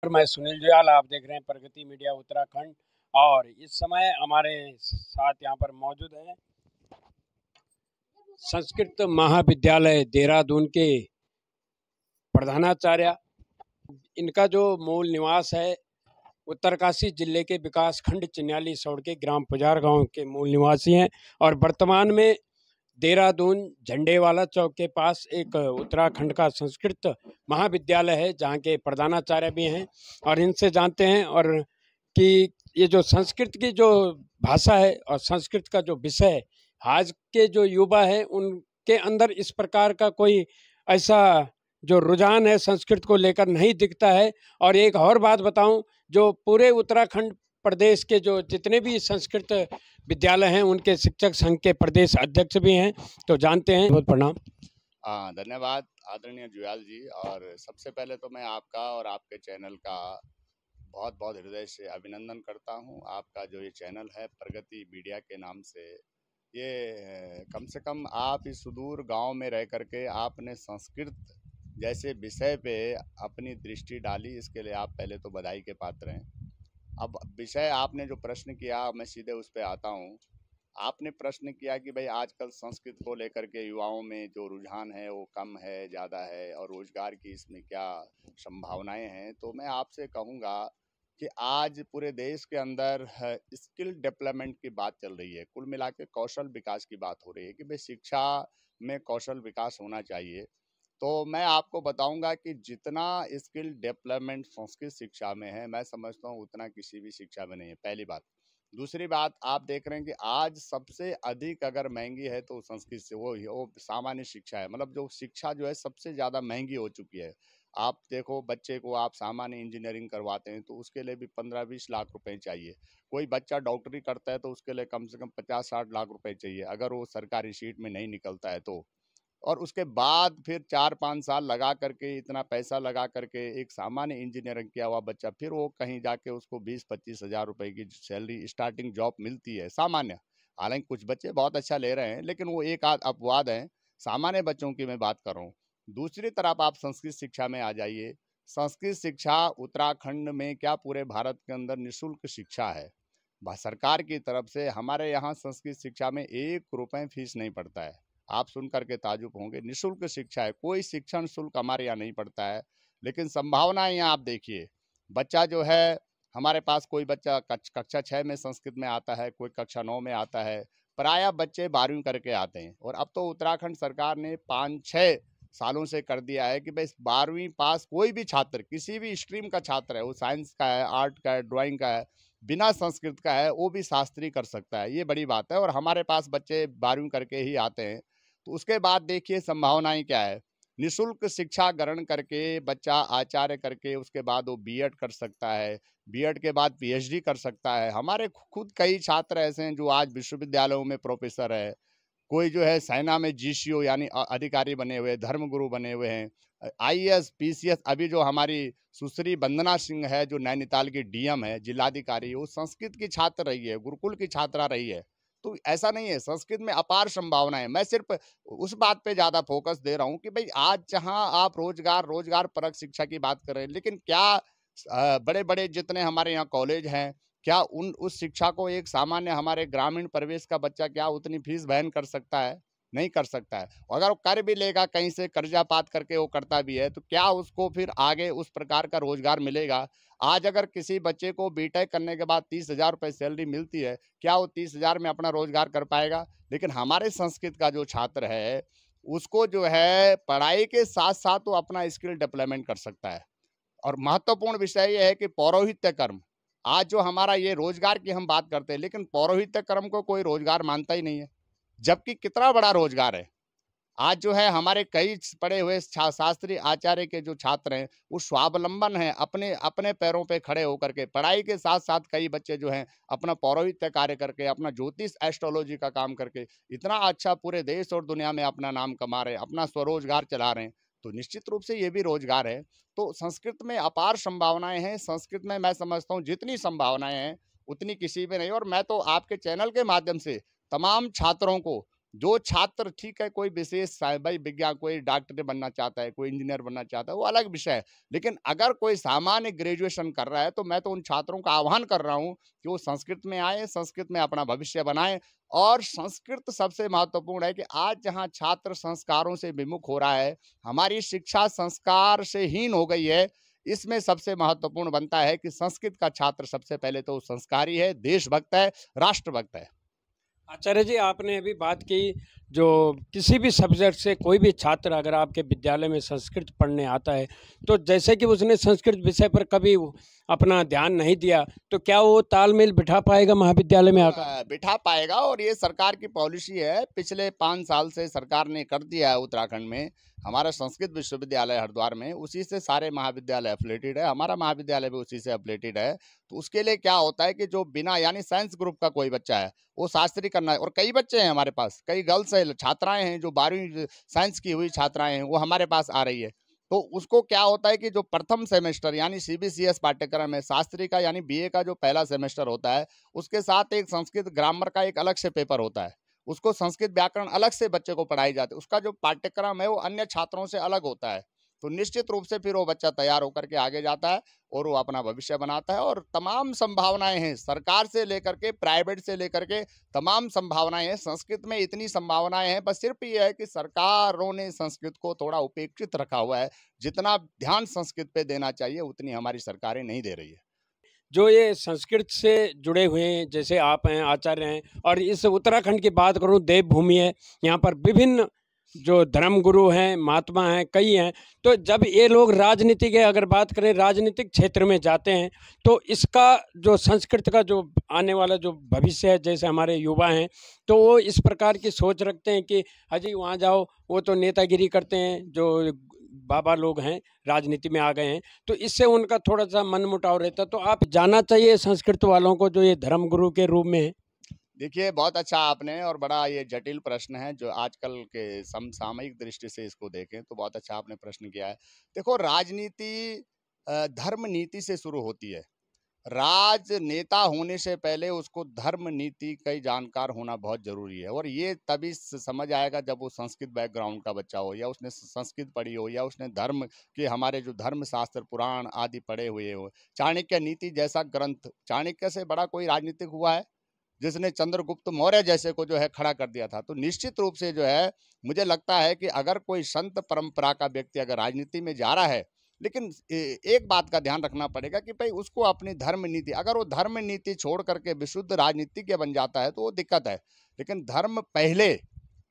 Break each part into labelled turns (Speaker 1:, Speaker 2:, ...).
Speaker 1: मैं सुनील जुयाल, आप देख रहे हैं प्रगति मीडिया उत्तराखंड। और इस समय हमारे साथ यहाँ पर मौजूद हैं संस्कृत महाविद्यालय देहरादून के प्रधानाचार्य। इनका जो मूल निवास है उत्तरकाशी जिले के विकास खंड चिन्याली सौड़ के ग्राम पुजार गांव के मूल निवासी हैं और वर्तमान में देहरादून झंडेवाला चौक के पास एक उत्तराखंड का संस्कृत महाविद्यालय है जहाँ के प्रधानाचार्य भी हैं। और इनसे जानते हैं और कि ये जो संस्कृत की जो भाषा है और संस्कृत का जो विषय है, आज के जो युवा है उनके अंदर इस प्रकार का कोई ऐसा जो रुझान है संस्कृत को लेकर नहीं दिखता है। और एक और बात बताऊं, जो पूरे उत्तराखंड प्रदेश के जो जितने भी संस्कृत विद्यालय हैं उनके शिक्षक संघ के प्रदेश अध्यक्ष भी हैं, तो जानते हैं। बहुत प्रणाम।
Speaker 2: धन्यवाद आदरणीय जुयाल जी। और सबसे पहले तो मैं आपका और आपके चैनल का बहुत बहुत हृदय से अभिनंदन करता हूं। आपका जो ये चैनल है प्रगति मीडिया के नाम से, ये कम से कम आप इस सुदूर गांव में रह करके आपने संस्कृत जैसे विषय पे अपनी दृष्टि डाली, इसके लिए आप पहले तो बधाई के पात्र हैं। अब विषय आपने जो प्रश्न किया, मैं सीधे उस पर आता हूँ। आपने प्रश्न किया कि भाई आजकल संस्कृत को लेकर के युवाओं में जो रुझान है वो कम है, ज़्यादा है, और रोजगार की इसमें क्या संभावनाएं हैं। तो मैं आपसे कहूँगा कि आज पूरे देश के अंदर स्किल डेवलपमेंट की बात चल रही है, कुल मिला के कौशल विकास की बात हो रही है कि भाई शिक्षा में कौशल विकास होना चाहिए। तो मैं आपको बताऊंगा कि जितना स्किल डेवलपमेंट संस्कृत शिक्षा में है, मैं समझता हूँ उतना किसी भी शिक्षा में नहीं है, पहली बात। दूसरी बात, आप देख रहे हैं कि आज सबसे अधिक अगर महंगी है तो संस्कृत से वो सामान्य शिक्षा है। मतलब जो शिक्षा जो है सबसे ज़्यादा महंगी हो चुकी है। आप देखो, बच्चे को आप सामान्य इंजीनियरिंग करवाते हैं तो उसके लिए भी 15-20 लाख रुपए चाहिए। कोई बच्चा डॉक्टरी करता है तो उसके लिए कम से कम 50-60 लाख रुपए चाहिए, अगर वो सरकारी सीट में नहीं निकलता है तो। और उसके बाद फिर 4-5 साल लगा करके, इतना पैसा लगा करके एक सामान्य इंजीनियरिंग किया हुआ बच्चा, फिर वो कहीं जाके उसको 20-25 हज़ार रुपए की सैलरी स्टार्टिंग जॉब मिलती है सामान्य। हालांकि कुछ बच्चे बहुत अच्छा ले रहे हैं, लेकिन वो एक आध अपवाद है। सामान्य बच्चों की मैं बात कर रहा हूँ। दूसरी तरफ आप संस्कृत शिक्षा में आ जाइए। संस्कृत शिक्षा उत्तराखंड में क्या पूरे भारत के अंदर निःशुल्क शिक्षा है। सरकार की तरफ से हमारे यहाँ संस्कृत शिक्षा में 1 रुपए फीस नहीं पड़ता है। आप सुन करके ताजुब होंगे, निःशुल्क शिक्षा है, कोई शिक्षण शुल्क हमारे यहाँ नहीं पड़ता है। लेकिन संभावनाएं यहाँ आप देखिए, बच्चा जो है हमारे पास, कोई बच्चा कक्षा 6 में संस्कृत में आता है, कोई कक्षा 9 में आता है, प्रायः बच्चे 12वीं करके आते हैं। और अब तो उत्तराखंड सरकार ने 5-6 सालों से कर दिया है कि भाई 12वीं पास कोई भी छात्र, किसी भी स्ट्रीम का छात्र है, वो साइंस का है, आर्ट का है, ड्राइंग का है, बिना संस्कृत का है, वो भी शास्त्री कर सकता है। ये बड़ी बात है। और हमारे पास बच्चे 12वीं करके ही आते हैं। तो उसके बाद देखिए संभावनाएं क्या है। निःशुल्क शिक्षा ग्रहण करके बच्चा आचार्य करके उसके बाद वो बीएड कर सकता है, बीएड के बाद पीएचडी कर सकता है। हमारे खुद कई छात्र ऐसे हैं जो आज विश्वविद्यालयों में प्रोफेसर है, कोई जो है सेना में जीसीओ यानी अधिकारी बने हुए, धर्मगुरु बने हुए हैं, आईएएस पीसीएस। अभी जो हमारी सुश्री वंदना सिंह है जो नैनीताल की डीएम है, जिलाधिकारी, वो संस्कृत की छात्र रही है, गुरुकुल की छात्रा रही है। तो ऐसा नहीं है, संस्कृत में अपार संभावना है। मैं सिर्फ उस बात पे ज्यादा फोकस दे रहा हूँ कि भाई आज जहाँ आप रोजगार परक शिक्षा की बात कर रहे हैं, लेकिन क्या बड़े बड़े जितने हमारे यहाँ कॉलेज हैं, क्या उस शिक्षा को एक सामान्य हमारे ग्रामीण परिवेश का बच्चा क्या उतनी फीस वहन कर सकता है? नहीं कर सकता है। अगर वो कर भी लेगा, कहीं से कर्जा पात करके वो करता भी है, तो क्या उसको फिर आगे उस प्रकार का रोजगार मिलेगा? आज अगर किसी बच्चे को बीटेक करने के बाद 30,000 रुपये सैलरी मिलती है, क्या वो 30,000 में अपना रोजगार कर पाएगा? लेकिन हमारे संस्कृत का जो छात्र है, उसको जो है पढ़ाई के साथ साथ वो अपना स्किल डेवलपमेंट कर सकता है। और महत्वपूर्ण विषय ये है कि पौरोहित्य कर्म, आज जो हमारा ये रोजगार की हम बात करते हैं, लेकिन पौरोहित्य कर्म को कोई रोजगार मानता ही नहीं है, जबकि कितना बड़ा रोजगार है। आज जो है हमारे कई पढ़े हुए शास्त्री आचार्य के जो छात्र हैं, वो स्वावलंबन हैं, अपने अपने पैरों पे खड़े होकर के। पढ़ाई के साथ साथ कई बच्चे जो हैं अपना पौरोहित्य कार्य करके, अपना ज्योतिष एस्ट्रोलॉजी का काम करके इतना अच्छा पूरे देश और दुनिया में अपना नाम कमा रहे हैं, अपना स्वरोजगार चला रहे हैं। तो निश्चित रूप से ये भी रोजगार है। तो संस्कृत में अपार संभावनाएं हैं। संस्कृत में मैं समझता हूँ जितनी संभावनाएं हैं उतनी किसी में नहीं। और मैं तो आपके चैनल के माध्यम से तमाम छात्रों को जो छात्र ठीक है कोई विशेष भाई विज्ञान, कोई डॉक्टर बनना चाहता है, कोई इंजीनियर बनना चाहता है, वो अलग विषय है। लेकिन अगर कोई सामान्य ग्रेजुएशन कर रहा है तो मैं तो उन छात्रों का आह्वान कर रहा हूँ कि वो संस्कृत में आए, संस्कृत में अपना भविष्य बनाएं। और संस्कृत सबसे महत्वपूर्ण है कि आज जहाँ छात्र संस्कारों से विमुख हो रहा है, हमारी शिक्षा संस्कार से हीन हो गई है, इसमें सबसे महत्वपूर्ण बनता है कि संस्कृत का छात्र सबसे पहले तो संस्कारी है, देशभक्त है, राष्ट्रभक्त है।
Speaker 1: आचार्य जी, आपने अभी बात की जो किसी भी सब्जेक्ट से कोई भी छात्र अगर आपके विद्यालय में संस्कृत पढ़ने आता है तो जैसे कि उसने संस्कृत विषय पर कभी अपना ध्यान नहीं दिया तो क्या वो तालमेल बिठा पाएगा महाविद्यालय में आकर?
Speaker 2: बिठा पाएगा। और ये सरकार की पॉलिसी है, पिछले 5 साल से सरकार ने कर दिया है उत्तराखंड में। हमारा संस्कृत विश्वविद्यालय हरिद्वार में उसी से सारे महाविद्यालय एफिलेटेड है, हमारा महाविद्यालय भी उसी से एफिलेटेड है। तो उसके लिए क्या होता है कि जो बिना यानी साइंस ग्रुप का कोई बच्चा है वो शास्त्री करना है, और कई बच्चे हैं हमारे पास, कई गर्ल्स है, छात्राएं हैं जो 12वीं साइंस की हुई छात्राएं हैं, वो हमारे पास आ रही है। तो उसको क्या होता है कि जो प्रथम सेमेस्टर यानी सीबीसीएस पाठ्यक्रम है शास्त्री का, यानी बीए का जो पहला सेमेस्टर होता है, उसके साथ एक संस्कृत ग्रामर का एक अलग से पेपर होता है, उसको संस्कृत व्याकरण अलग से बच्चे को पढ़ाई जाती है, उसका जो पाठ्यक्रम है वो अन्य छात्रों से अलग होता है। तो निश्चित रूप से फिर वो बच्चा तैयार होकर के आगे जाता है और वो अपना भविष्य बनाता है। और तमाम संभावनाएं हैं, सरकार से लेकर के प्राइवेट से लेकर के तमाम संभावनाएं हैं। संस्कृत में इतनी संभावनाएं हैं, बस सिर्फ ये है कि सरकारों ने संस्कृत को थोड़ा उपेक्षित रखा हुआ है। जितना ध्यान संस्कृत पे देना चाहिए उतनी हमारी सरकारें नहीं दे रही है।
Speaker 1: जो ये संस्कृत से जुड़े हुए हैं, जैसे आप हैं, आचार्य हैं, और इस उत्तराखंड की बात करूं, देवभूमि है, यहाँ पर विभिन्न जो धर्मगुरु हैं, महात्मा हैं, कई हैं। तो जब ये लोग राजनीति के अगर बात करें, राजनीतिक क्षेत्र में जाते हैं तो इसका जो संस्कृत का जो आने वाला जो भविष्य है, जैसे हमारे युवा हैं तो वो इस प्रकार की सोच रखते हैं कि हाजी वहाँ जाओ, वो तो नेतागिरी करते हैं, जो बाबा लोग हैं राजनीति में आ गए हैं, तो इससे उनका थोड़ा सा मनमुटाव रहता है। तो आप जानना चाहिए संस्कृत वालों को जो ये धर्मगुरु के रूप में है।
Speaker 2: देखिए, बहुत अच्छा आपने, और बड़ा ये जटिल प्रश्न है जो आजकल के समसामयिक दृष्टि से इसको देखें तो बहुत अच्छा आपने प्रश्न किया है। देखो, राजनीति धर्म नीति से शुरू होती है। राजनेता होने से पहले उसको धर्म नीति का जानकार होना बहुत जरूरी है, और ये तभी समझ आएगा जब वो संस्कृत बैकग्राउंड का बच्चा हो, या उसने संस्कृत पढ़ी हो, या उसने धर्म के हमारे जो धर्म शास्त्र पुराण आदि पढ़े हुए हो। चाणक्य नीति जैसा ग्रंथ, चाणक्य से बड़ा कोई राजनीतिक हुआ है जिसने चंद्रगुप्त मौर्य जैसे को जो है खड़ा कर दिया था। तो निश्चित रूप से जो है मुझे लगता है कि अगर कोई संत परंपरा का व्यक्ति अगर राजनीति में जा रहा है, लेकिन एक बात का ध्यान रखना पड़ेगा कि भाई उसको अपनी धर्म नीति, अगर वो धर्म नीति छोड़ करके विशुद्ध राजनीतिज्ञ बन जाता है तो वो दिक्कत है। लेकिन धर्म पहले,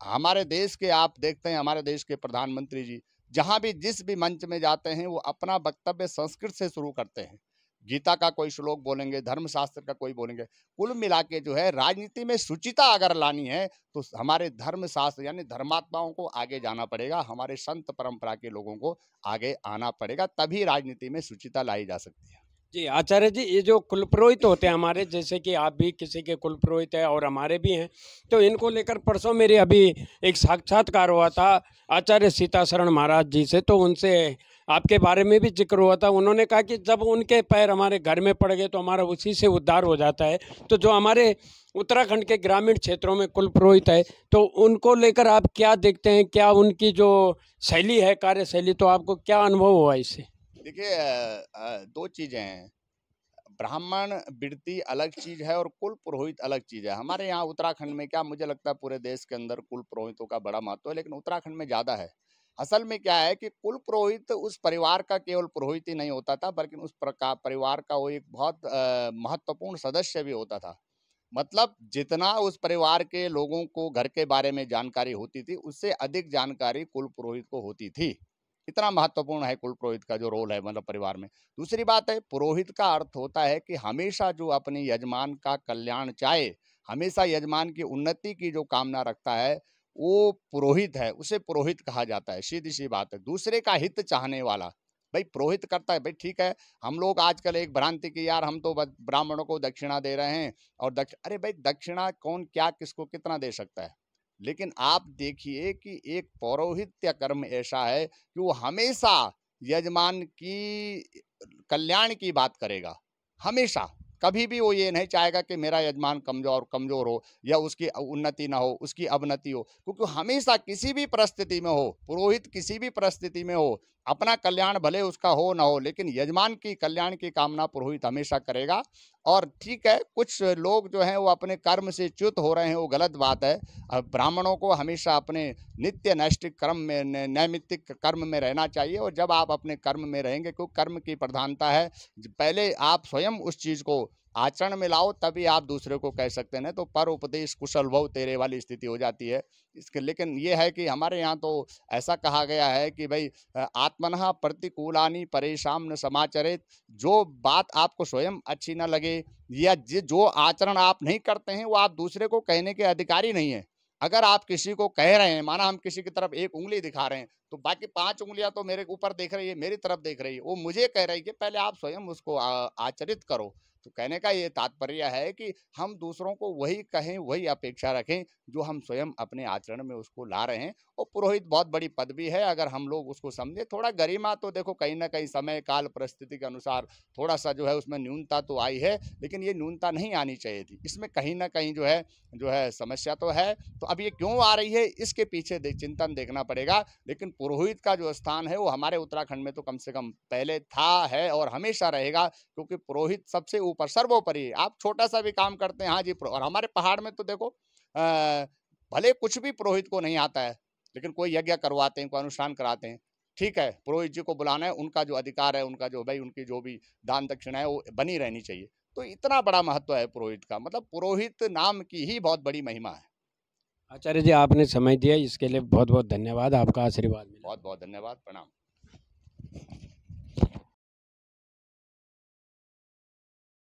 Speaker 2: हमारे देश के आप देखते हैं, हमारे देश के प्रधानमंत्री जी जहां भी जिस भी मंच में जाते हैं वो अपना वक्तव्य संस्कृत से शुरू करते हैं। गीता का कोई श्लोक बोलेंगे, धर्मशास्त्र का कोई बोलेंगे। कुल मिला के जो है राजनीति में शुचिता अगर लानी है तो हमारे धर्मशास्त्र यानी धर्मात्माओं को आगे जाना पड़ेगा, हमारे संत परंपरा के लोगों को आगे आना पड़ेगा, तभी राजनीति में शुचिता लाई जा सकती है।
Speaker 1: जी आचार्य जी, ये जो कुलपुरोहित होते हैं हमारे, जैसे कि आप भी किसी के कुलपुरोहित है और हमारे भी हैं, तो इनको लेकर परसों मेरे अभी एक साक्षात्कार हुआ था आचार्य सीताशरण महाराज जी से, तो उनसे आपके बारे में भी जिक्र हुआ था। उन्होंने कहा कि जब उनके पैर हमारे घर में पड़ गए तो हमारा उसी से उद्धार हो जाता है। तो जो हमारे उत्तराखंड के ग्रामीण क्षेत्रों में कुलपुरोहित है तो उनको लेकर आप क्या देखते हैं, क्या उनकी जो शैली है, कार्यशैली, तो आपको क्या अनुभव हुआ इससे?
Speaker 2: देखिए, दो चीजें हैं, ब्राह्मण वृत्ति अलग चीज है और कुल पुरोहित अलग चीज है। हमारे यहाँ उत्तराखंड में क्या, मुझे लगता है पूरे देश के अंदर कुल पुरोहितों का बड़ा महत्व है, लेकिन उत्तराखंड में ज्यादा है। असल में क्या है कि कुल पुरोहित उस परिवार का केवल पुरोहित ही नहीं होता था, बल्कि उस प्रकार परिवार का वो एक बहुत महत्वपूर्ण सदस्य भी होता था। मतलब जितना उस परिवार के लोगों को घर के बारे में जानकारी होती थी, उससे अधिक जानकारी कुल पुरोहित को होती थी। इतना महत्वपूर्ण है कुल पुरोहित का जो रोल है, मतलब परिवार में। दूसरी बात है, पुरोहित का अर्थ होता है कि हमेशा जो अपने यजमान का कल्याण चाहे, हमेशा यजमान की उन्नति की जो कामना रखता है, वो पुरोहित है, उसे पुरोहित कहा जाता है। सीधी सी बात है, दूसरे का हित चाहने वाला भाई पुरोहित करता है। भाई ठीक है, हम लोग आजकल एक भ्रांति की, यार हम तो ब्राह्मणों को दक्षिणा दे रहे हैं, और अरे भाई दक्षिणा कौन क्या किसको कितना दे सकता है। लेकिन आप देखिए कि एक पौरोहित्य कर्म ऐसा है कि वो हमेशा यजमान की कल्याण की बात करेगा, हमेशा। कभी भी वो ये नहीं चाहेगा कि मेरा यजमान कमजोर हो या उसकी उन्नति ना हो, उसकी अवनति हो, क्योंकि हमेशा किसी भी परिस्थिति में हो, पुरोहित किसी भी परिस्थिति में हो, अपना कल्याण भले उसका हो ना हो, लेकिन यजमान की कल्याण की कामना पुरोहित हमेशा करेगा। और ठीक है, कुछ लोग जो हैं वो अपने कर्म से च्युत हो रहे हैं, वो गलत बात है। ब्राह्मणों को हमेशा अपने नित्य नैष्ठिक कर्म में, नैमित्तिक कर्म में रहना चाहिए। और जब आप अपने कर्म में रहेंगे, क्योंकि कर्म की प्रधानता है, पहले आप स्वयं उस चीज़ को आचरण में लाओ, तभी आप दूसरे को कह सकते हैं। तो पर उपदेश कुशल भव तेरे वाली स्थिति हो जाती है इसके। लेकिन ये है कि हमारे यहाँ तो ऐसा कहा गया है कि भाई आत्मनः प्रतिकूलानि परेशान न समाचरित। जो बात आपको स्वयं अच्छी ना लगे या जो आचरण आप नहीं करते हैं, वो आप दूसरे को कहने के अधिकारी नहीं है। अगर आप किसी को कह रहे हैं, माना हम किसी की तरफ एक उंगली दिखा रहे हैं, तो बाकी 5 उंगलियां तो मेरे ऊपर देख रही है, मेरी तरफ देख रही है, वो मुझे कह रही है। पहले आप स्वयं उसको आचरित करो। तो कहने का ये तात्पर्य है कि हम दूसरों को वही कहें, वही अपेक्षा रखें जो हम स्वयं अपने आचरण में उसको ला रहे हैं। और पुरोहित बहुत बड़ी पदवी है, अगर हम लोग उसको समझे। थोड़ा गरिमा तो देखो कहीं ना कहीं समय काल परिस्थिति के अनुसार थोड़ा सा जो है उसमें न्यूनता तो आई है, लेकिन ये न्यूनता नहीं आनी चाहिए थी। इसमें कहीं ना कहीं जो है समस्या तो है। तो अब ये क्यों आ रही है, इसके पीछे चिंतन देखना पड़ेगा। लेकिन पुरोहित का जो स्थान है वो हमारे उत्तराखंड में तो कम से कम पहले था, है और हमेशा रहेगा, क्योंकि पुरोहित सबसे ऊपर सर्वोपरि है। आप छोटा सा भी काम करते हैं, हाँ जी। और हमारे पहाड़ में तो देखो भले कुछ भी पुरोहित को नहीं आता है, लेकिन कोई यज्ञ करवाते हैं, कोई अनुष्ठान कराते हैं, ठीक है, पुरोहित जी को बुलाना है, उनका जो अधिकार है, उनका जो भाई उनकी जो भी दान दक्षिणा है वो बनी रहनी चाहिए। तो इतना बड़ा महत्व है पुरोहित का, मतलब पुरोहित नाम की ही बहुत बड़ी महिमा है।
Speaker 1: आचार्य जी, आपने समय दिया इसके लिए बहुत बहुत धन्यवाद। आपका आशीर्वाद मिला।
Speaker 2: बहुत बहुत धन्यवाद, प्रणाम।